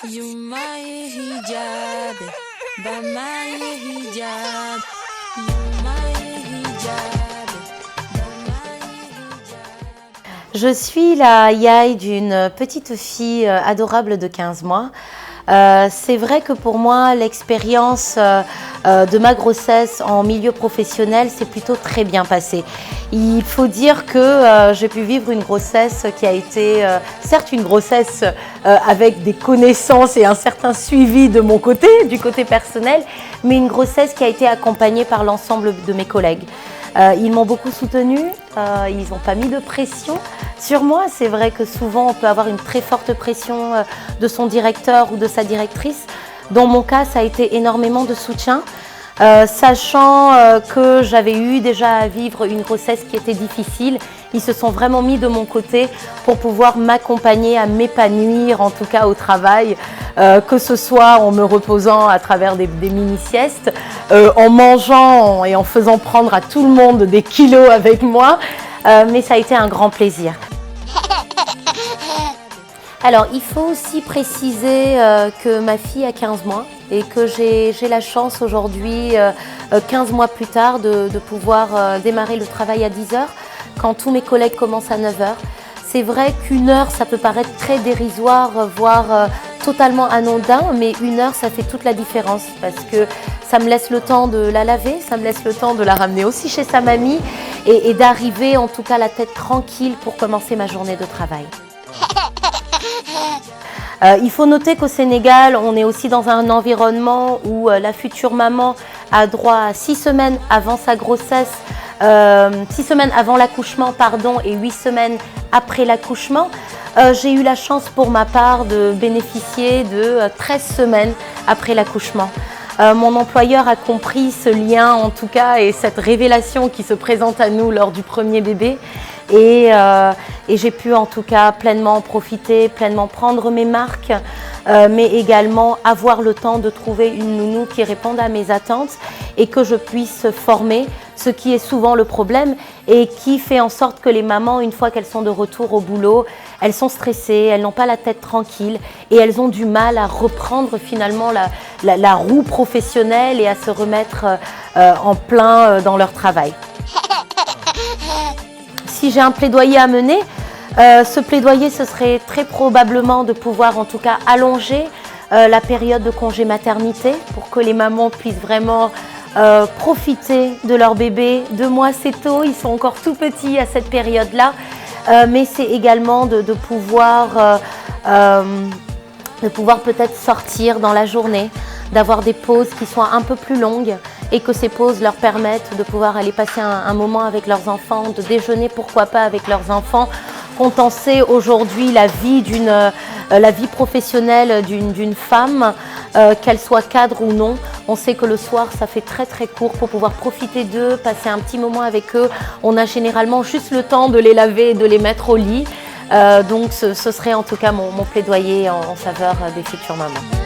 Yumaye hijab, bamaye hijab, Je suis la yaï d'une petite fille adorable de 15 mois. C'est vrai que pour moi, l'expérience de ma grossesse en milieu professionnel s'est plutôt très bien passée. Il faut dire que j'ai pu vivre une grossesse qui a été, certes une grossesse avec des connaissances et un certain suivi de mon côté, du côté personnel, mais une grossesse qui a été accompagnée par l'ensemble de mes collègues. Ils m'ont beaucoup soutenue, ils n'ont pas mis de pression sur moi. C'est vrai que souvent on peut avoir une très forte pression de son directeur ou de sa directrice. Dans mon cas, ça a été énormément de soutien, sachant que j'avais eu déjà à vivre une grossesse qui était difficile. Ils se sont vraiment mis de mon côté pour pouvoir m'accompagner à m'épanouir, en tout cas au travail, que ce soit en me reposant à travers des mini-siestes, en mangeant et en faisant prendre à tout le monde des kilos avec moi, mais ça a été un grand plaisir. Alors, il faut aussi préciser que ma fille a 15 mois et que j'ai la chance aujourd'hui, 15 mois plus tard, de pouvoir démarrer le travail à 10 h quand tous mes collègues commencent à 9 h. C'est vrai qu'une heure, ça peut paraître très dérisoire, voire totalement anodin, mais une heure, ça fait toute la différence parce que ça me laisse le temps de la laver, ça me laisse le temps de la ramener aussi chez sa mamie et d'arriver en tout cas la tête tranquille pour commencer ma journée de travail. Il faut noter qu'au Sénégal, on est aussi dans un environnement où la future maman a droit à 6 semaines avant sa grossesse, 6 semaines avant l'accouchement, pardon, et 8 semaines après l'accouchement. J'ai eu la chance pour ma part de bénéficier de 13 semaines après l'accouchement. Mon employeur a compris ce lien en tout cas et cette révélation qui se présente à nous lors du premier bébé. Et j'ai pu en tout cas pleinement en profiter, pleinement prendre mes marques, mais également avoir le temps de trouver une nounou qui réponde à mes attentes et que je puisse former, ce qui est souvent le problème et qui fait en sorte que les mamans, une fois qu'elles sont de retour au boulot, elles sont stressées, elles n'ont pas la tête tranquille et elles ont du mal à reprendre finalement la roue professionnelle et à se remettre en plein dans leur travail. Si j'ai un plaidoyer à mener, ce plaidoyer, ce serait très probablement de pouvoir en tout cas allonger la période de congé maternité pour que les mamans puissent vraiment profiter de leur bébé. 2 mois, c'est tôt, ils sont encore tout petits à cette période-là, mais c'est également de pouvoir peut-être sortir dans la journée, d'avoir des pauses qui soient un peu plus longues et que ces pauses leur permettent de pouvoir aller passer un moment avec leurs enfants, de déjeuner pourquoi pas avec leurs enfants. Quand on sait aujourd'hui la vie professionnelle d'une femme, qu'elle soit cadre ou non, on sait que le soir ça fait très très court pour pouvoir profiter d'eux, passer un petit moment avec eux. On a généralement juste le temps de les laver et de les mettre au lit. Donc ce serait en tout cas mon plaidoyer en faveur des futures mamans.